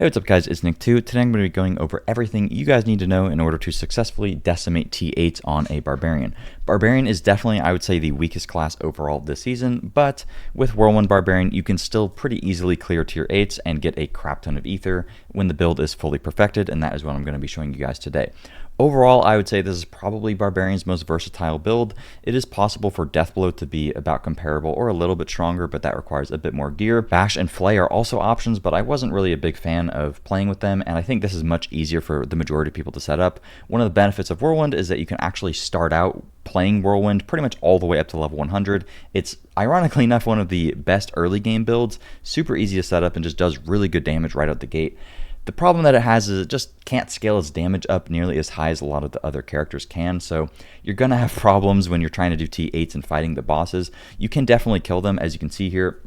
Hey, what's up guys, it's Nick2. Today I'm going to be going over everything you guys need to know in order to successfully decimate T8s on a Barbarian. Barbarian is definitely, I would say, the weakest class overall this season, but with Whirlwind Barbarian, you can still pretty easily clear tier 8s and get a crap ton of ether when the build is fully perfected, and that is what I'm going to be showing you guys today. Overall, I would say this is probably Barbarian's most versatile build. It is possible for Deathblow to be about comparable or a little bit stronger, but that requires a bit more gear. Bash and Flay are also options, but I wasn't really a big fan of playing with them, and I think this is much easier for the majority of people to set up. One of the benefits of Whirlwind is that you can actually start out playing Whirlwind pretty much all the way up to level 100. It's ironically enough one of the best early game builds, super easy to set up and just does really good damage right out the gate. The problem that it has is it just can't scale its damage up nearly as high as a lot of the other characters can, so you're going to have problems when you're trying to do T8s and fighting the bosses. You can definitely kill them, as you can see here.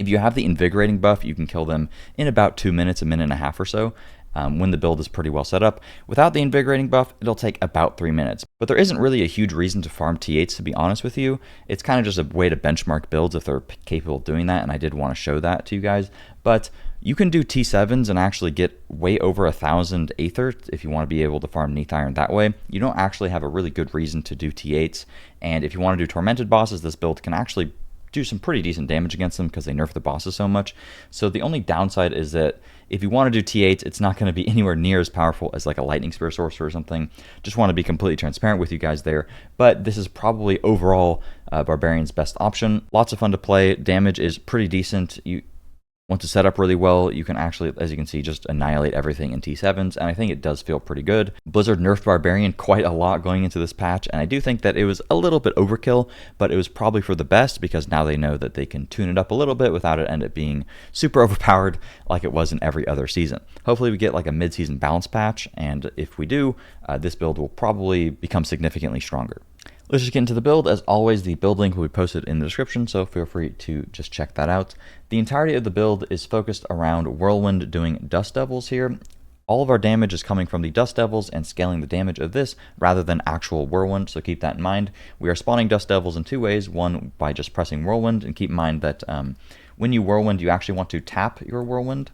If you have the invigorating buff, you can kill them in about 2 minutes, a minute and a half or so. When the build is pretty well set up. Without the invigorating buff, it'll take about 3 minutes. But there isn't really a huge reason to farm T8s, to be honest with you. It's kind of just a way to benchmark builds if they're capable of doing that, and I did want to show that to you guys. But you can do T7s and actually get way over 1,000 Aether if you want to be able to farm Neath Iron that way. You don't actually have a really good reason to do T8s, and if you want to do Tormented bosses, this build can actually do some pretty decent damage against them because they nerf the bosses so much. So the only downside is that if you want to do T8s, it's not going to be anywhere near as powerful as like a Lightning Spear Sorcerer or something. Just want to be completely transparent with you guys there. But this is probably overall Barbarian's best option. Lots of fun to play. Damage is pretty decent. Once it's set up really well, you can actually, as you can see, just annihilate everything in T7s, and I think it does feel pretty good. Blizzard nerfed Barbarian quite a lot going into this patch, and I do think that it was a little bit overkill, but it was probably for the best because now they know that they can tune it up a little bit without it end up being super overpowered like it was in every other season. Hopefully we get like a mid-season balance patch, and if we do, this build will probably become significantly stronger. Let's just get into the build. As always, the build link will be posted in the description, so feel free to just check that out. The entirety of the build is focused around Whirlwind doing Dust Devils here. All of our damage is coming from the Dust Devils and scaling the damage of this rather than actual Whirlwind, so keep that in mind. We are spawning Dust Devils in two ways. One, by just pressing Whirlwind, and keep in mind that when you Whirlwind, you actually want to tap your Whirlwind.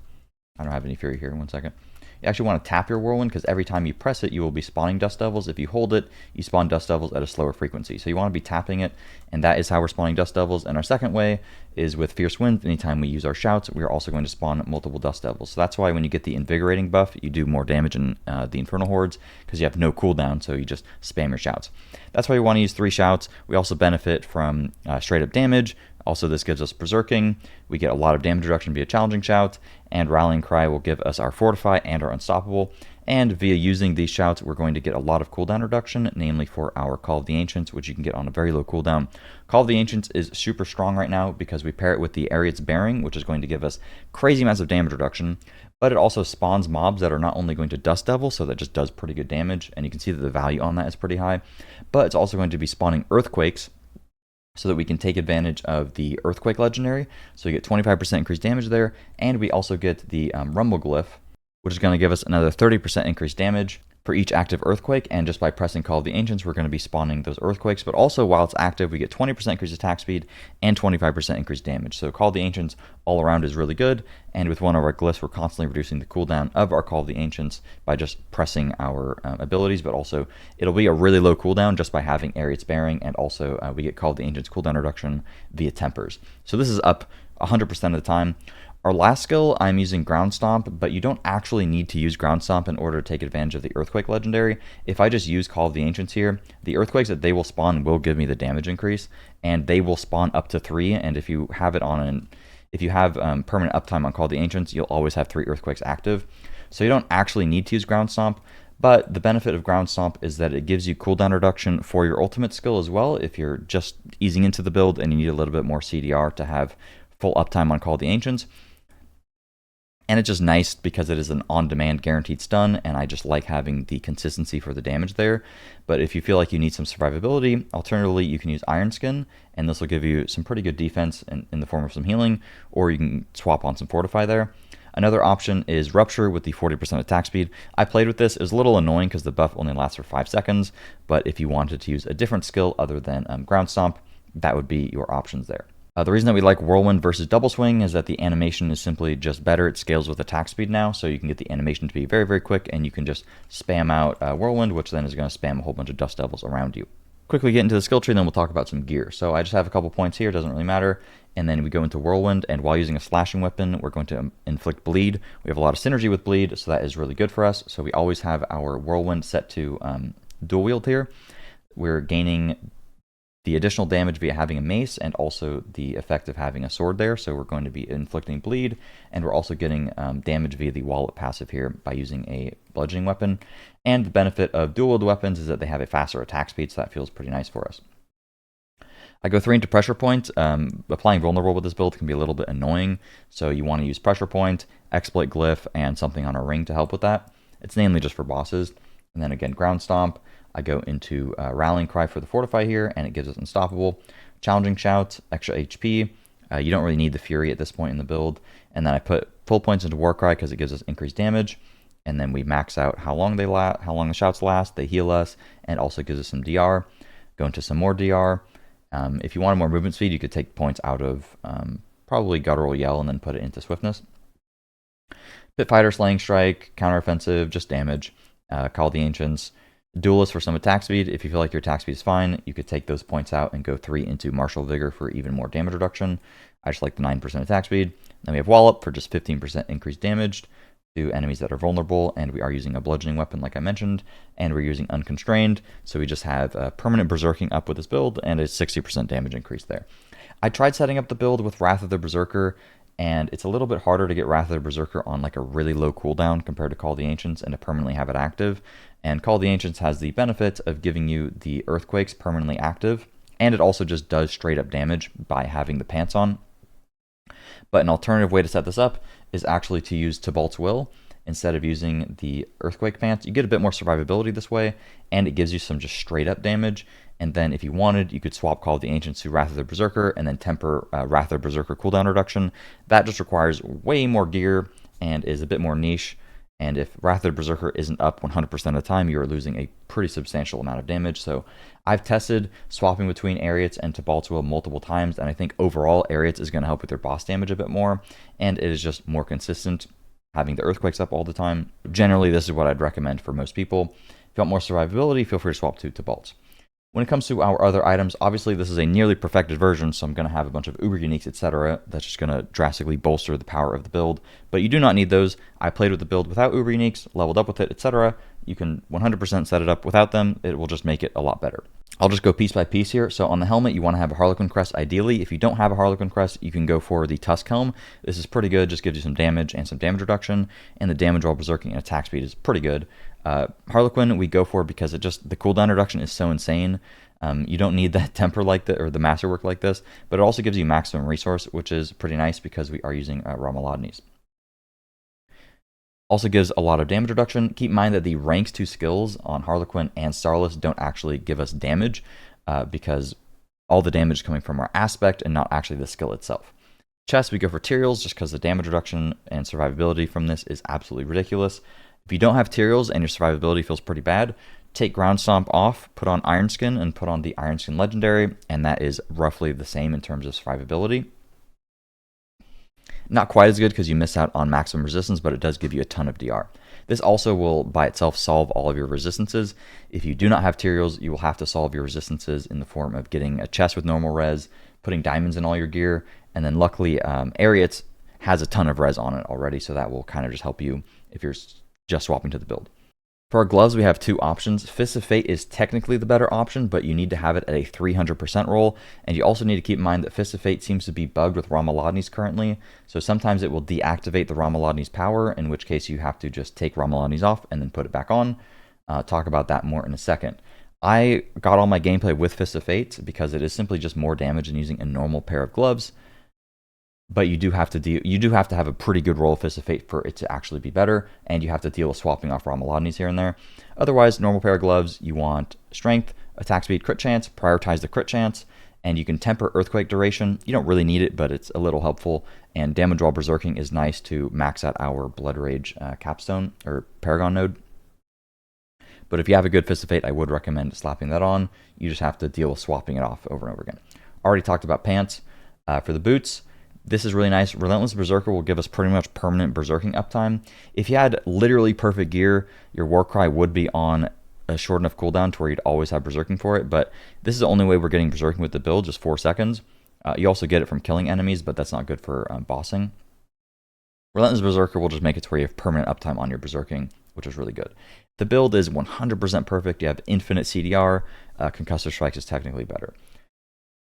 I don't have any fury here, 1 second. You actually want to tap your Whirlwind because every time you press it, you will be spawning Dust Devils. If you hold it, you spawn Dust Devils at a slower frequency. So you want to be tapping it, and that is how we're spawning Dust Devils. And our second way is with Fierce Wind. Anytime we use our shouts, we are also going to spawn multiple Dust Devils. So that's why when you get the Invigorating buff, you do more damage in the Infernal Hordes because you have no cooldown, so you just spam your shouts. That's why you want to use 3 shouts. We also benefit from straight up damage. Also, this gives us Berserking. We get a lot of damage reduction via Challenging Shout, and Rallying Cry will give us our Fortify and our Unstoppable. And via using these shouts, we're going to get a lot of cooldown reduction, namely for our Call of the Ancients, which you can get on a very low cooldown. Call of the Ancients is super strong right now because we pair it with the Ariet's Bearing, which is going to give us crazy amounts of damage reduction, but it also spawns mobs that are not only going to Dust Devil, so that just does pretty good damage, and you can see that the value on that is pretty high, but it's also going to be spawning Earthquakes, so that we can take advantage of the Earthquake Legendary. So you get 25% increased damage there, and we also get the Rumble Glyph, which is going to give us another 30% increased damage for each active Earthquake, and just by pressing Call of the Ancients, we're going to be spawning those Earthquakes, but also while it's active, we get 20% increased attack speed and 25% increased damage. So Call of the Ancients all around is really good, and with one of our glyphs, we're constantly reducing the cooldown of our Call of the Ancients by just pressing our abilities, but also it'll be a really low cooldown just by having Ariet's Bearing, and also we get Call of the Ancients cooldown reduction via Tempers. So this is up 100% of the time. Our last skill, I'm using Ground Stomp, but you don't actually need to use Ground Stomp in order to take advantage of the Earthquake Legendary. If I just use Call of the Ancients here, the Earthquakes that they will spawn will give me the damage increase, and they will spawn up to 3, and if you have it on if you have permanent uptime on Call of the Ancients, you'll always have 3 Earthquakes active. So you don't actually need to use Ground Stomp, but the benefit of Ground Stomp is that it gives you cooldown reduction for your ultimate skill as well if you're just easing into the build and you need a little bit more CDR to have full uptime on Call of the Ancients. And it's just nice because it is an on-demand guaranteed stun, and I just like having the consistency for the damage there. But if you feel like you need some survivability, alternatively, you can use Iron Skin, and this will give you some pretty good defense in the form of some healing, or you can swap on some Fortify there. Another option is Rupture with the 40% attack speed. I played with this. It was a little annoying because the buff only lasts for 5 seconds, but if you wanted to use a different skill other than Ground Stomp, that would be your options there. The reason that we like Whirlwind versus Double Swing is that the animation is simply just better. It scales with attack speed now, so you can get the animation to be very, very quick, and you can just spam out Whirlwind, which then is going to spam a whole bunch of Dust Devils around you. Quickly get into the skill tree, and then we'll talk about some gear. So I just have a couple points here, doesn't really matter. And then we go into Whirlwind, and while using a slashing weapon, we're going to inflict bleed. We have a lot of synergy with bleed, so that is really good for us. So we always have our Whirlwind set to dual wield here. We're gaining the additional damage via having a mace and also the effect of having a sword there. So we're going to be inflicting bleed, and we're also getting damage via the wallet passive here by using a bludgeoning weapon. And the benefit of dual wield weapons is that they have a faster attack speed, so that feels pretty nice for us. I go 3 into pressure point. Applying vulnerable with this build can be a little bit annoying, so you want to use pressure point, exploit glyph, and something on a ring to help with that. It's mainly just for bosses. And then again, ground stomp. I go into Rallying Cry for the Fortify here, and it gives us Unstoppable. Challenging Shout, extra HP. You don't really need the Fury at this point in the build. And then I put full points into War Cry because it gives us increased damage. And then we max out how long the shouts last. They heal us, and also gives us some DR. Go into some more DR. If you wanted more movement speed, you could take points out of probably Guttural Yell and then put it into Swiftness. Pit Fighter, Slaying Strike, Counteroffensive, just damage. Call the Ancients. Duelist for some attack speed. If you feel like your attack speed is fine, you could take those points out and go 3 into Martial Vigor for even more damage reduction. I just like the 9% attack speed. Then we have Wallop for just 15% increased damage to enemies that are vulnerable, and we are using a bludgeoning weapon like I mentioned, and we're using Unconstrained, so we just have permanent berserking up with this build and a 60% damage increase there. I tried setting up the build with Wrath of the Berserker, and it's a little bit harder to get Wrath of the Berserker on like a really low cooldown compared to Call the Ancients and to permanently have it active. And Call the Ancients has the benefit of giving you the Earthquakes permanently active, and it also just does straight up damage by having the pants on. But an alternative way to set this up is actually to use Tybalt's Will instead of using the Earthquake pants. You get a bit more survivability this way, and it gives you some just straight up damage. And then if you wanted, you could swap Call of the Ancients to Wrath of the Berserker and then temper Wrath of the Berserker cooldown reduction. That just requires way more gear and is a bit more niche. And if Wrath of the Berserker isn't up 100% of the time, you're losing a pretty substantial amount of damage. So I've tested swapping between Ariats and Tybalt's Will multiple times, and I think overall Ariats is going to help with their boss damage a bit more, and it is just more consistent having the Earthquakes up all the time. Generally, this is what I'd recommend for most people. If you want more survivability, feel free to swap to Tybalt's. When it comes to our other items, obviously this is a nearly perfected version, so I'm going to have a bunch of uber uniques, etc. That's just going to drastically bolster the power of the build. But you do not need those. I played with the build without uber uniques, leveled up with it, etc. You can 100% set it up without them. It will just make it a lot better. I'll just go piece by piece here. So on the helmet, you want to have a Harlequin crest ideally. If you don't have a Harlequin crest, you can go for the Tusk helm. This is pretty good, just gives you some damage and some damage reduction, and the damage while berserking and attack speed is pretty good. Harlequin we go for because the cooldown reduction is so insane. You don't need that temper like that or the masterwork like this, but it also gives you maximum resource, which is pretty nice because we are using Ramalodnes. Also gives a lot of damage reduction. Keep in mind that the ranks 2 skills on Harlequin and Starless don't actually give us damage because all the damage is coming from our aspect and not actually the skill itself. Chest, we go for Tyraels just because the damage reduction and survivability from this is absolutely ridiculous. If you don't have Tyraels and your survivability feels pretty bad, take Ground Stomp off, put on Iron Skin, and put on the Iron Skin Legendary, and that is roughly the same in terms of survivability. Not quite as good because you miss out on maximum resistance, but it does give you a ton of DR. This also will by itself solve all of your resistances. If you do not have Tyraels, you will have to solve your resistances in the form of getting a chest with normal res, putting diamonds in all your gear, and then luckily Ariats has a ton of res on it already, so that will kind of just help you if you're just swapping to the build. For our gloves, we have 2 options. Fist of Fate is technically the better option, but you need to have it at a 300% roll, and you also need to keep in mind that Fist of Fate seems to be bugged with Ramalodnes currently, so sometimes it will deactivate the Ramalodnes power, in which case you have to just take Ramalodnes off and then put it back on. Talk about that more in a second. I got all my gameplay with Fist of Fate because it is simply just more damage than using a normal pair of gloves. But you do have to have a pretty good roll of Fist of Fate for it to actually be better, and you have to deal with swapping off Ramalodnes here and there. Otherwise, normal pair of gloves, you want strength, attack speed, crit chance, prioritize the crit chance, and you can temper earthquake duration. You don't really need it, but it's a little helpful. And damage while berserking is nice to max out our Blood Rage capstone or Paragon node. But if you have a good Fist of Fate, I would recommend slapping that on. You just have to deal with swapping it off over and over again. Already talked about pants. For the boots, this is really nice. Relentless Berserker will give us pretty much permanent berserking uptime. If you had literally perfect gear, your Warcry would be on a short enough cooldown to where you'd always have berserking for it, but this is the only way we're getting berserking with the build, just 4 seconds. You also get it from killing enemies, but that's not good for bossing. Relentless Berserker will just make it to where you have permanent uptime on your berserking, which is really good. The build is 100% perfect. You have infinite CDR. Concussive Strikes is technically better.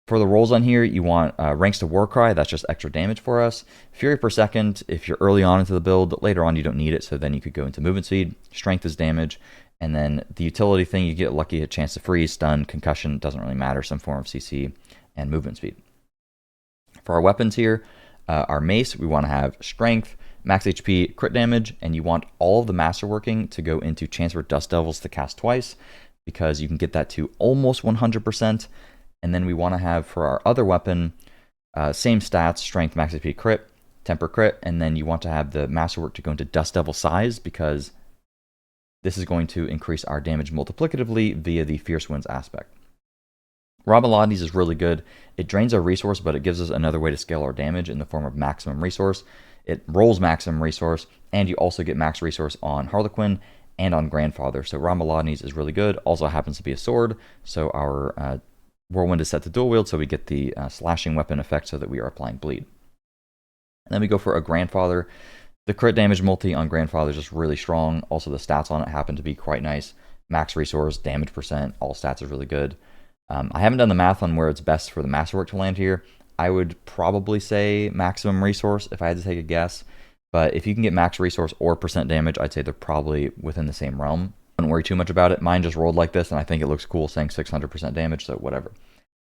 For the rolls on here, you want ranks to Warcry. That's just extra damage for us. Fury per second, if you're early on into the build. Later on, you don't need it, so then you could go into movement speed. Strength is damage. And then the utility thing, you get lucky, a chance to freeze, stun, concussion, doesn't really matter, some form of CC, and movement speed. For our weapons here, our mace, we want to have strength, max HP, crit damage, and you want all of the masterworking to go into chance for Dust Devils to cast twice, because you can get that to almost 100%. And then we want to have for our other weapon, same stats, strength, max HP, crit, temper, crit, and then you want to have the masterwork to go into Dust Devil size, because this is going to increase our damage multiplicatively via the Fierce Winds aspect. Raw Melodies is really good. It drains our resource, but it gives us another way to scale our damage in the form of maximum resource. It rolls maximum resource, and you also get max resource on Harlequin and on Grandfather. So Raw Melodies is really good. Also happens to be a sword, so our Whirlwind is set to dual wield, so we get the slashing weapon effect so that we are applying bleed. And then we go for a Grandfather. The crit damage multi on Grandfather is just really strong. Also, the stats on it happen to be quite nice. Max resource, damage percent, all stats are really good. I haven't done the math on where it's best for the masterwork to land here. I would probably say maximum resource if I had to take a guess. But if you can get max resource or percent damage, I'd say they're probably within the same realm. Don't worry too much about it. Mine just rolled like this, and I think it looks cool saying 600% damage, so whatever.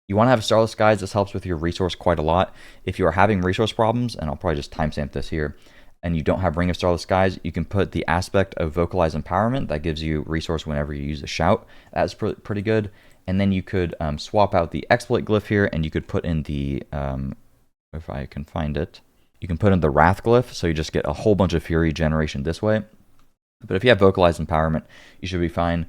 You want to have Starless Skies. This helps with your resource quite a lot. If you are having resource problems, and I'll probably just timestamp this here, and you don't have Ring of Starless Skies, you can put the aspect of Vocalize Empowerment. That gives you resource whenever you use a shout. That's pretty good. And then you could swap out the exploit glyph here, and you could put in the, if I can find it, you can put in the Wrath glyph, so you just get a whole bunch of Fury generation this way. But if you have Vocalize Empowerment, you should be fine.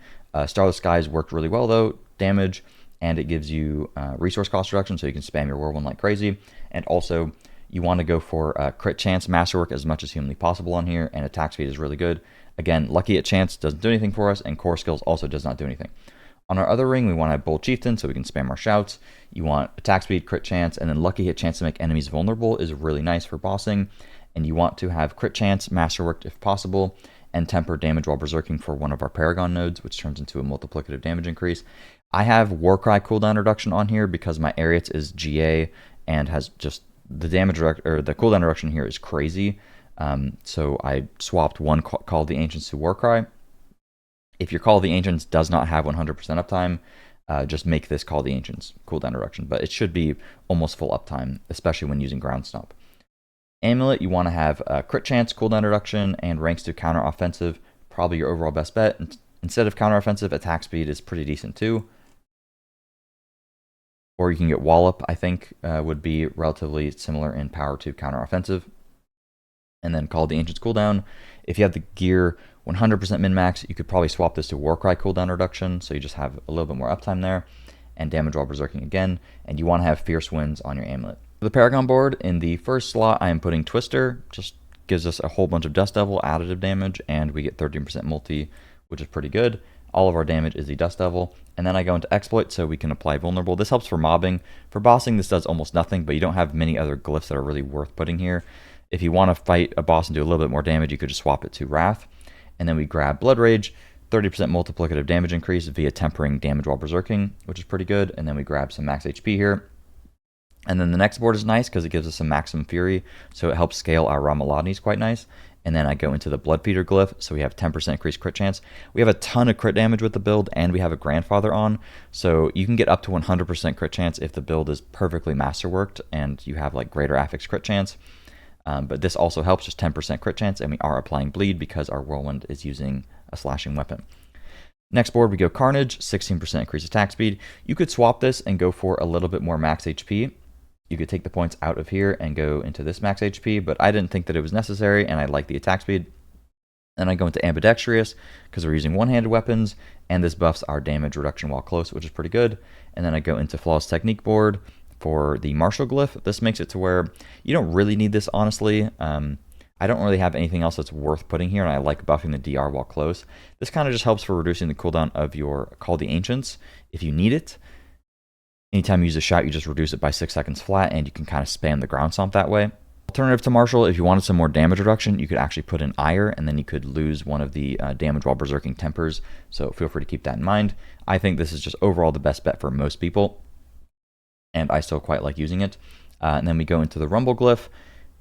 Starless Skies worked really well, though. Damage, and it gives you resource cost reduction, so you can spam your Whirlwind like crazy. And also, you want to go for crit chance masterwork as much as humanly possible on here, and attack speed is really good. Again, lucky at chance doesn't do anything for us, and core skills also does not do anything. On our other ring, we want to have Bold Chieftain, so we can spam our shouts. You want attack speed, crit chance, and then lucky hit chance to make enemies vulnerable is really nice for bossing. And you want to have crit chance, masterwork if possible, and temper damage while berserking for one of our Paragon nodes, which turns into a multiplicative damage increase. I have Warcry cooldown reduction on here because my Ariats is GA and has just the damage or the cooldown reduction here is crazy. So I swapped one Call of the Ancients to Warcry. If your Call of the Ancients does not have 100% uptime, just make this Call of the Ancients cooldown reduction. But it should be almost full uptime, especially when using Ground Stomp. Amulet, you want to have crit chance, cooldown reduction, and ranks to counter offensive. Probably your overall best bet. Instead of counter offensive, attack speed is pretty decent too. Or you can get Wallop, I think, would be relatively similar in power to counter offensive. And then Call of the Ancients cooldown. If you have the gear 100% min-max, you could probably swap this to Warcry cooldown reduction, so you just have a little bit more uptime there, and damage while berserking again, and you want to have Fierce Winds on your Amulet. For the Paragon board, in the first slot, I am putting Twister, just gives us a whole bunch of Dust Devil additive damage, and we get 13% multi, which is pretty good. All of our damage is the Dust Devil, and then I go into Exploit so we can apply Vulnerable. This helps for mobbing. For bossing, this does almost nothing, but you don't have many other glyphs that are really worth putting here. If you want to fight a boss and do a little bit more damage, you could just swap it to Wrath. And then we grab Blood Rage, 30% multiplicative damage increase via tempering damage while berserking, which is pretty good. And then we grab some max HP here. And then the next board is nice because it gives us some maximum fury, so it helps scale our Ramalani's quite nice. And then I go into the Blood Feeder glyph, so we have 10% increased crit chance. We have a ton of crit damage with the build, and we have a Grandfather on, so you can get up to 100% crit chance if the build is perfectly masterworked and you have like greater affix crit chance. But this also helps, just 10% crit chance, and we are applying bleed because our Whirlwind is using a slashing weapon. Next board, we go Carnage, 16% increased attack speed. You could swap this and go for a little bit more max HP. You could take the points out of here and go into this max HP, but I didn't think that it was necessary, and I like the attack speed. Then I go into Ambidextrous because we're using one-handed weapons, and this buffs our damage reduction while close, which is pretty good. And then I go into Flawless Technique board, For the martial glyph, this makes it to where you don't really need this, honestly. I don't really have anything else that's worth putting here, and I like buffing the DR while close. This kind of just helps for reducing the cooldown of your Call the Ancients if you need it. Anytime you use a shout, you just reduce it by 6 seconds flat, and you can kind of spam the ground stomp that way. Alternative to martial, if you wanted some more damage reduction, you could actually put in ire, and then you could lose one of the damage while berserking tempers, so feel free to keep that in mind. I think this is just overall the best bet for most people, and I still quite like using it. And then we go into the Rumble Glyph,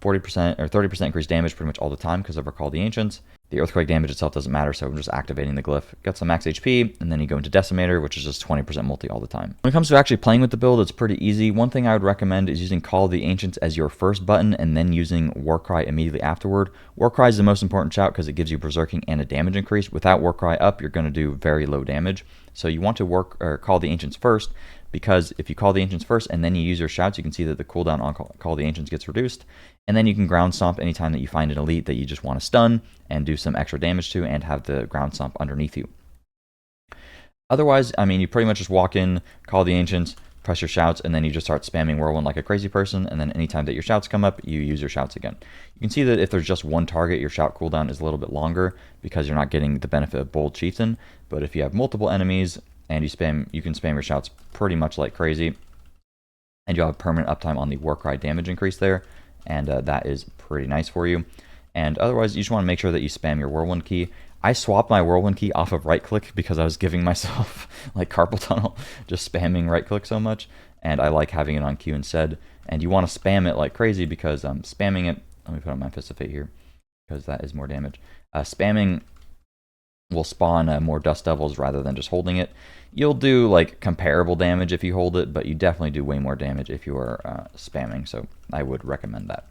40% or 30% increased damage pretty much all the time because of our Call the Ancients. The Earthquake damage itself doesn't matter, so we're just activating the glyph. Got some max HP, and then you go into Decimator, which is just 20% multi all the time. When it comes to actually playing with the build, it's pretty easy. One thing I would recommend is using Call of the Ancients as your first button, and then using Warcry immediately afterward. Warcry is the most important shout because it gives you berserking and a damage increase. Without Warcry up, you're going to do very low damage. So you want to Call the Ancients first, because if you Call the Ancients first and then you use your shouts, you can see that the cooldown on Call the Ancients gets reduced. And then you can ground stomp anytime that you find an elite that you just want to stun and do some extra damage to, and have the ground stomp underneath you. Otherwise, I mean, you pretty much just walk in, Call the Ancients, press your shouts, and then you just start spamming Whirlwind like a crazy person, and then anytime that your shouts come up, you use your shouts again. You can see that if there's just one target, your shout cooldown is a little bit longer because you're not getting the benefit of Bold Chieftain. But if you have multiple enemies and you can spam your shouts pretty much like crazy, and you'll have permanent uptime on the Warcry damage increase there, and that is pretty nice for you. And otherwise, you just want to make sure that you spam your Whirlwind key. I swapped my Whirlwind key off of right click because I was giving myself like carpal tunnel just spamming right click so much, and I like having it on Q instead. And you want to spam it like crazy because spamming it, let me put on my Fist of Fate here because that is more damage. Spamming will spawn more Dust Devils rather than just holding it. You'll do like comparable damage if you hold it, but you definitely do way more damage if you are spamming, so I would recommend that.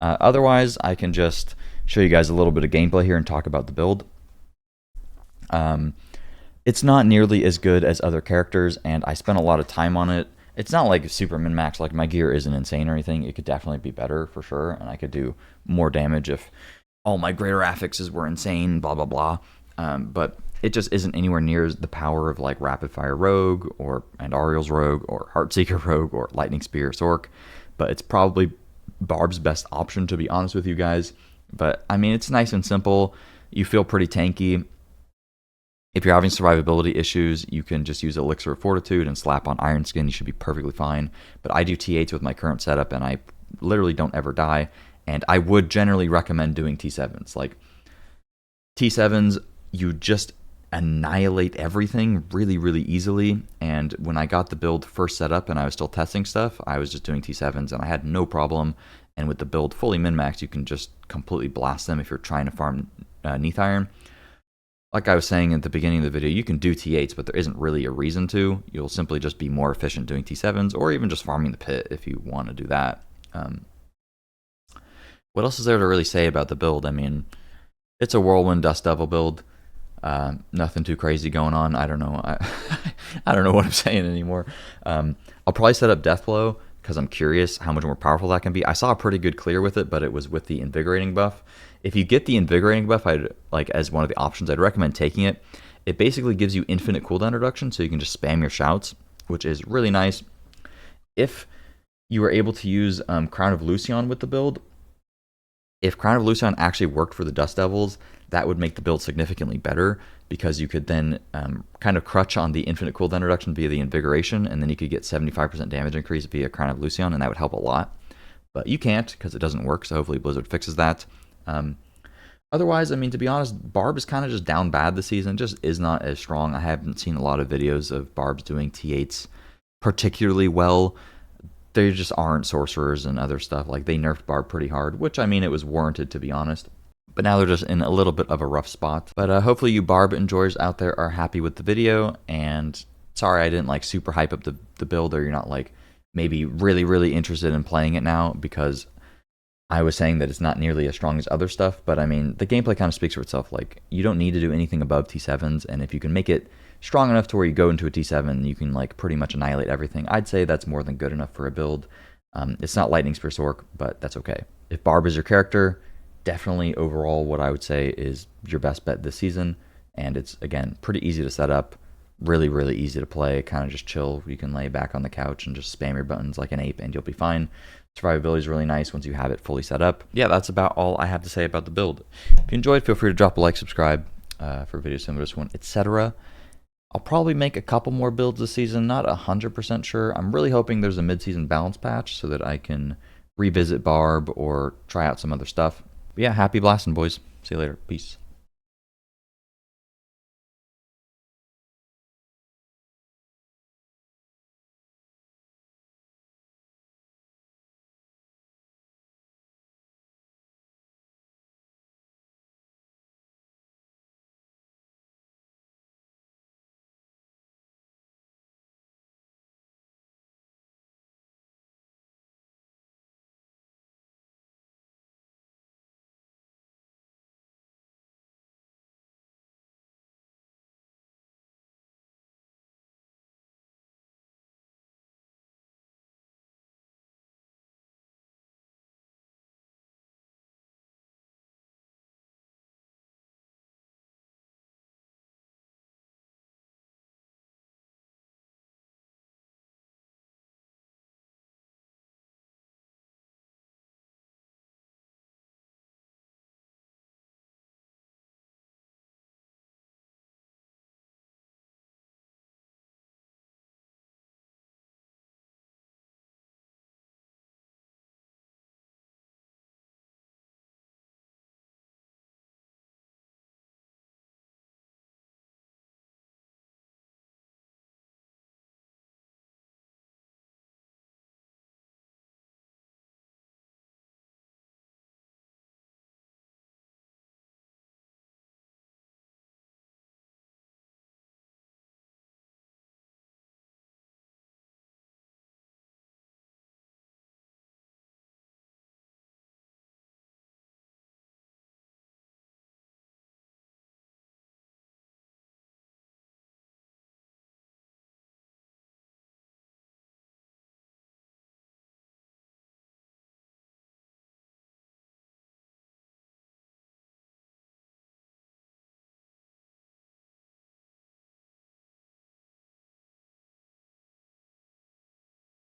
Otherwise, I can just show you guys a little bit of gameplay here and talk about the build. It's not nearly as good as other characters, and I spent a lot of time on it. It's not like super min-max, like my gear isn't insane or anything. It could definitely be better for sure, and I could do more damage if all my greater affixes were insane, blah, blah, blah. But it just isn't anywhere near the power of like Rapid Fire Rogue and Ariel's Rogue or Heartseeker Rogue or Lightning Spear Sork. But it's probably Barb's best option, to be honest with you guys. But I mean, it's nice and simple. You feel pretty tanky. If you're having survivability issues, you can just use Elixir of Fortitude and slap on Iron Skin. You should be perfectly fine. But I do T8s with my current setup, and I literally don't ever die. And I would generally recommend doing T7s. Like T7s, you just annihilate everything really, really easily. And when I got the build first set up and I was still testing stuff, I was just doing T7s and I had no problem. And with the build fully min-maxed, you can just completely blast them if you're trying to farm Neath Iron. Like I was saying at the beginning of the video, you can do T8s, but there isn't really a reason to. You'll simply just be more efficient doing T7s, or even just farming the pit if you want to do that. What else is there to really say about the build? I mean, it's a Whirlwind Dust Devil build. Nothing too crazy going on. I don't know. I don't know what I'm saying anymore. I'll probably set up Deathblow because I'm curious how much more powerful that can be. I saw a pretty good clear with it, but it was with the Invigorating buff. If you get the Invigorating buff, I'd like as one of the options, I'd recommend taking it. It basically gives you infinite cooldown reduction, so you can just spam your shouts, which is really nice. If you were able to use Crown of Lucion with the build, if Crown of Lucion actually worked for the Dust Devils, that would make the build significantly better because you could then kind of crutch on the infinite cooldown reduction via the Invigoration, and then you could get 75% damage increase via Crown of Lucion, and that would help a lot. But you can't because it doesn't work, so hopefully Blizzard fixes that. Otherwise, I mean, to be honest, Barb is kind of just down bad this season. It just is not as strong. I haven't seen a lot of videos of Barbs doing T8s particularly well. They just aren't sorcerers and other stuff. Like, they nerfed Barb pretty hard, which, I mean, it was warranted, to be honest. But now they're just in a little bit of a rough spot. But hopefully you Barb enjoyers out there are happy with the video. And sorry I didn't, like, super hype up the build, or you're not, like, maybe really, really interested in playing it now, because I was saying that it's not nearly as strong as other stuff. But, I mean, the gameplay kind of speaks for itself. Like, you don't need to do anything above T7s. And if you can make it strong enough to where you go into a T7, you can like pretty much annihilate everything. I'd say that's more than good enough for a build. It's not Lightning Spear Sork, but that's okay. If Barb is your character, definitely overall what I would say is your best bet this season. And it's, again, pretty easy to set up. Really, really easy to play. Kind of just chill. You can lay back on the couch and just spam your buttons like an ape, and you'll be fine. Survivability is really nice once you have it fully set up. Yeah, that's about all I have to say about the build. If you enjoyed, feel free to drop a like, subscribe for videos similar to this one, etc. I'll probably make a couple more builds this season. Not 100% sure. I'm really hoping there's a mid-season balance patch so that I can revisit Barb or try out some other stuff. But yeah, happy blasting, boys. See you later. Peace.